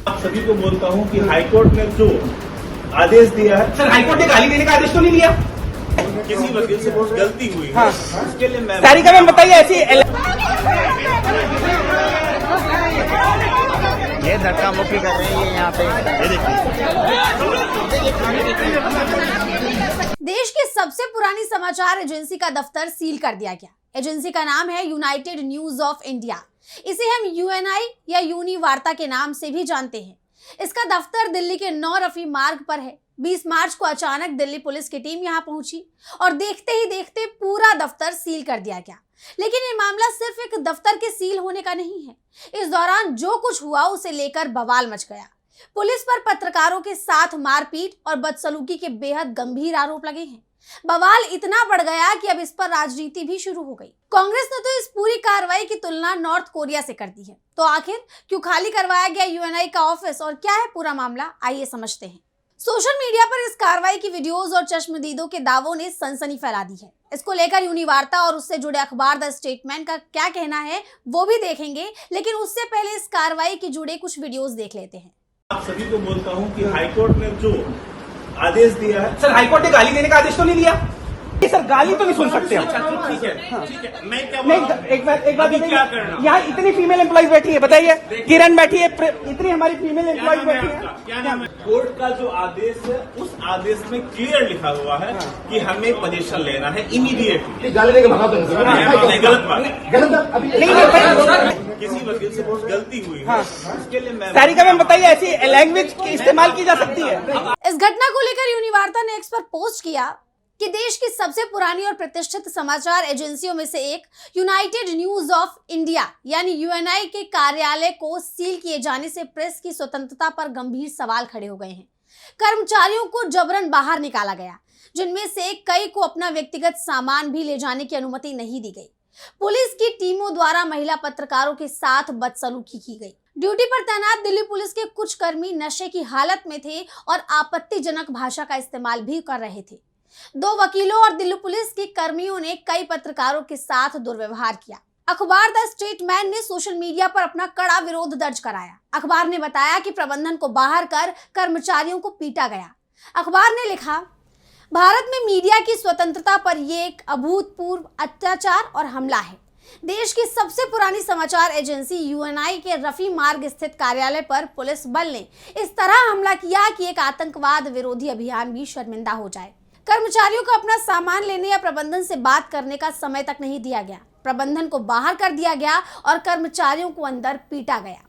आप सभी को बोलता हूं कि हाईकोर्ट ने जो आदेश दिया है, सर हाईकोर्ट ने गाली देने का आदेश तो नहीं दिया? किसी वकील से बहुत गलती हुई हाँ। है, उसके लिए मैं तारीखा मैम बताइए ऐसी ये धक्का मुक्की कर रहे हैं ये यहाँ पे। देश की सबसे पुरानी समाचार एजेंसी का दफ्तर सील कर दिया गया। एजेंसी का नाम है यूनाइटेड न्यूज ऑफ इंडिया। इसे हम यूएनआई या यूनी वार्ता के नाम से भी जानते हैं। इसका दफ्तर दिल्ली के 9 रफी मार्ग पर है। 20 मार्च को अचानक दिल्ली पुलिस की टीम यहां पहुंची और देखते ही देखते पूरा दफ्तर सील कर दिया गया। लेकिन ये मामला सिर्फ एक दफ्तर के सील होने का नहीं है। इस दौरान जो कुछ हुआ उसे लेकर बवाल मच गया। पुलिस पर पत्रकारों के साथ मारपीट और बदसलूकी के बेहद गंभीर आरोप लगे हैं। बवाल इतना बढ़ गया कि अब इस पर राजनीति भी शुरू हो गई। कांग्रेस ने तो इस पूरी कार्रवाई की तुलना नॉर्थ कोरिया से कर दी है। तो आखिर क्यों खाली करवाया गया यूएनआई का ऑफिस और क्या है पूरा मामला, आइए समझते हैं। सोशल मीडिया पर इस कार्रवाई की वीडियोस और चश्मदीदों के दावों ने सनसनी फैला दी है। इसको लेकर यूनिवार्ता और उससे जुड़े अखबार द स्टेटमेंट का क्या कहना है वो भी देखेंगे, लेकिन उससे पहले इस कार्रवाई के जुड़े कुछ वीडियोस देख लेते हैं। आप सभी को बोलता हूं कि हाईकोर्ट ने जो आदेश दिया है, सर हाईकोर्ट ने गाली देने का आदेश तो नहीं दिया? सर गाली तो नहीं सुन सकते हम। ठीक है, मैं क्या नहीं, एक बात अभी क्या करना? यहाँ इतनी फीमेल एम्प्लॉइज बैठी है, बताइए। किरण बैठी है, इतनी हमारी फीमेल एम्प्लॉइज बैठी है। क्या नाम है? कोर्ट का जो आदेश है उस आदेश में क्लियर लिखा हुआ है कि हमें पोजीशन लेना है इमीडिएटली। गाली देके भगा दो। गलत बात है, गलत बात अभी किसी वकील से बहुत गलती हुई है, उसके लिए मैं तारीखा मैम बताइए ऐसी लैंग्वेज इस्तेमाल की जा सकती है? इस घटना को लेकर यूनिवार्ता ने एक्स पर पोस्ट किया कि देश की सबसे पुरानी और प्रतिष्ठित समाचार एजेंसियों में से एक यूनाइटेड न्यूज ऑफ इंडिया यानी यूएनआई के कार्यालय को सील किए जाने से प्रेस की स्वतंत्रता पर गंभीर सवाल खड़े हो गए हैं। कर्मचारियों को जबरन बाहर निकाला गया, जिनमें से कई को अपना व्यक्तिगत सामान भी ले जाने की अनुमति नहीं दी गई। पुलिस की टीमों द्वारा महिला पत्रकारों के साथ बदसलूकी की गई। ड्यूटी पर तैनात दिल्ली पुलिस के कुछ कर्मी नशे की हालत में थे और आपत्तिजनक भाषा का इस्तेमाल भी कर रहे थे। 2 वकीलों और दिल्ली पुलिस के कर्मियों ने कई पत्रकारों के साथ दुर्व्यवहार किया। अखबार द स्टेटमेंट ने सोशल मीडिया पर अपना कड़ा विरोध दर्ज कराया। अखबार ने बताया कि प्रबंधन को बाहर कर कर्मचारियों को पीटा गया। अखबार ने लिखा, भारत में मीडिया की स्वतंत्रता पर यह एक अभूतपूर्व अत्याचार और हमला है। देश की सबसे पुरानी समाचार एजेंसी यूएनआई के रफी मार्ग स्थित कार्यालय पर पुलिस बल ने इस तरह हमला किया कि एक आतंकवाद विरोधी अभियान भी शर्मिंदा हो जाए। कर्मचारियों को अपना सामान लेने या प्रबंधन से बात करने का समय तक नहीं दिया गया। प्रबंधन को बाहर कर दिया गया और कर्मचारियों को अंदर पीटा गया।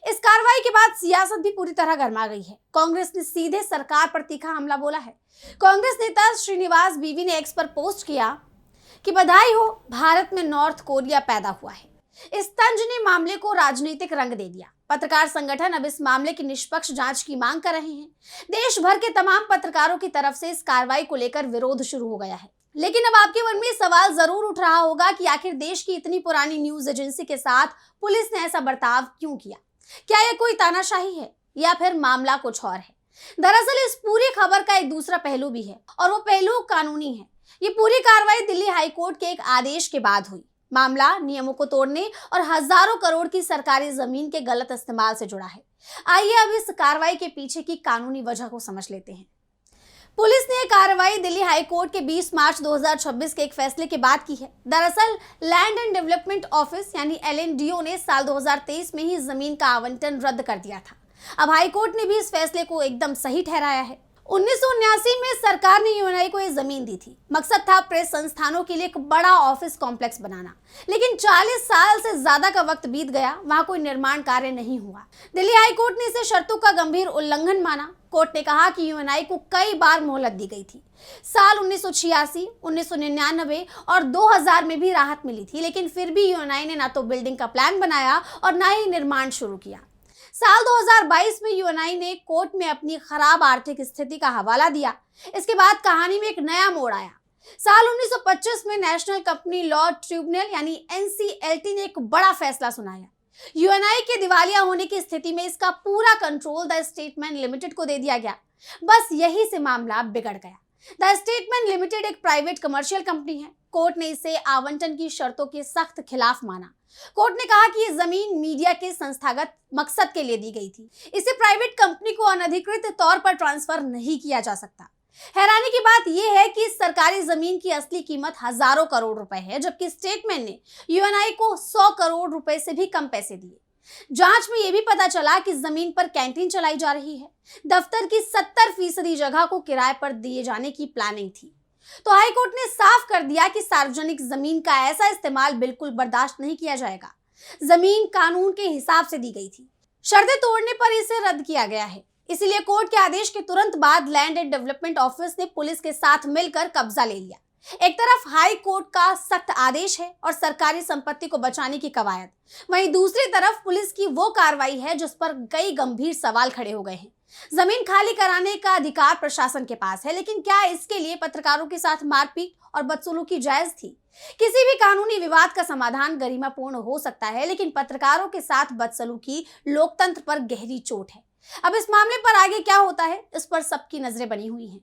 इस कार्रवाई के बाद सियासत भी पूरी तरह गर्मा गई है। कांग्रेस ने सीधे सरकार पर तीखा हमला बोला है। कांग्रेस नेता श्रीनिवास बीवी ने एक्स पर पोस्ट किया कि बधाई हो, भारत में नॉर्थ कोरिया पैदा हुआ है। इस तंज ने मामले को राजनीतिक रंग दे दिया। पत्रकार संगठन अब इस मामले की निष्पक्ष जांच की मांग कर रहे हैं। देश भर के तमाम पत्रकारों की तरफ से इस कार्रवाई को लेकर विरोध शुरू हो गया है। लेकिन अब आपके मन में सवाल जरूर उठ रहा होगा कि आखिर देश की इतनी पुरानी न्यूज एजेंसी के साथ पुलिस ने ऐसा बर्ताव क्यों किया? क्या यह कोई तानाशाही है या फिर मामला कुछ और है? दरअसल इस पूरी खबर का एक दूसरा पहलू भी है और वो पहलू कानूनी है। ये पूरी कार्रवाई दिल्ली हाईकोर्ट के एक आदेश के बाद हुई। मामला नियमों को तोड़ने और हजारों करोड़ की सरकारी जमीन के गलत इस्तेमाल से जुड़ा है। आइए अब इस कार्रवाई के पीछे की कानूनी वजह को समझ लेते हैं। पुलिस ने कार्रवाई दिल्ली हाईकोर्ट के 20 मार्च 2026 के एक फैसले के बाद की है। दरअसल लैंड एंड डेवलपमेंट ऑफिस यानी LNDO ने साल 2023 में ही जमीन का आवंटन रद्द कर दिया था। अब हाईकोर्ट ने भी इस फैसले को एकदम सही ठहराया है। 1979 में सरकार ने यूएनआई को ये जमीन दी थी। मकसद था प्रेस संस्थानों के लिए एक बड़ा ऑफिस कॉम्प्लेक्स बनाना। लेकिन 40 साल से ज्यादा का वक्त बीत गया, वहां कोई निर्माण कार्य नहीं हुआ। दिल्ली हाईकोर्ट ने इसे शर्तों का गंभीर उल्लंघन माना। कोर्ट ने कहा कि यूएनआई को कई बार मोहलत दी गई थी। साल 1986, 1999 और 2000 में भी राहत मिली थी, लेकिन फिर भी यूएनआई ने ना तो बिल्डिंग का प्लान बनाया और ना ही निर्माण शुरू किया। साल 2022 में यूएनआई ने कोर्ट में अपनी खराब आर्थिक स्थिति का हवाला दिया। इसके बाद कहानी में एक नया मोड़ आया। साल 1925 में नेशनल कंपनी लॉ ट्रिब्यूनल यानी NCLT ने एक बड़ा फैसला सुनाया। यूएनआई के दिवालिया होने की स्थिति में इसका पूरा कंट्रोल द स्टेटमेंट लिमिटेड को दे दिया गया। बस यही से मामला बिगड़ गया। द स्टेटमेंट लिमिटेड एक प्राइवेट कमर्शियल कंपनी है। कोर्ट ने इसे आवंटन की शर्तों के सख्त खिलाफ माना। कोर्ट ने कहा कि ये जमीन मीडिया के संस्थागत मकसद के लिए दी गई थी। इसे प्राइवेट कंपनी को अनधिकृत तौर पर ट्रांसफर नहीं किया जा सकता। हैरानी की बात यह है कि इस सरकारी जमीन की असली कीमत हजारों करोड़ रुपए है, जबकि स्टेटमेंट ने यूएनआई को 100 करोड़ रुपए से भी कम पैसे दिए। जांच में यह भी पता चला कि जमीन पर कैंटीन चलाई जा रही है। दफ्तर की 70% जगह को किराए पर दिए जाने की प्लानिंग थी। तो हाई कोर्ट ने साफ कर दिया कि सार्वजनिक जमीन का ऐसा इस्तेमाल बिल्कुल बर्दाश्त नहीं किया जाएगा। जमीन कानून के हिसाब से दी गई थी, शर्तें तोड़ने पर इसे रद्द किया गया है। इसलिए कोर्ट के आदेश के तुरंत बाद लैंड एंड डेवलपमेंट ऑफिस ने पुलिस के साथ मिलकर कब्जा ले लिया। एक तरफ हाई कोर्ट का सख्त आदेश है और सरकारी संपत्ति को बचाने की कवायद, वहीं दूसरी तरफ पुलिस की वो कार्रवाई है जिस पर कई गंभीर सवाल खड़े हो गए हैं। जमीन खाली कराने का अधिकार प्रशासन के पास है, लेकिन क्या इसके लिए पत्रकारों के साथ मारपीट और बदसलूकी जायज थी? किसी भी कानूनी विवाद का समाधान गरिमापूर्ण हो सकता है, लेकिन पत्रकारों के साथ बदसलूकी लोकतंत्र पर गहरी चोट है। अब इस मामले पर आगे क्या होता है, इस पर सबकी नजरें बनी हुई हैं।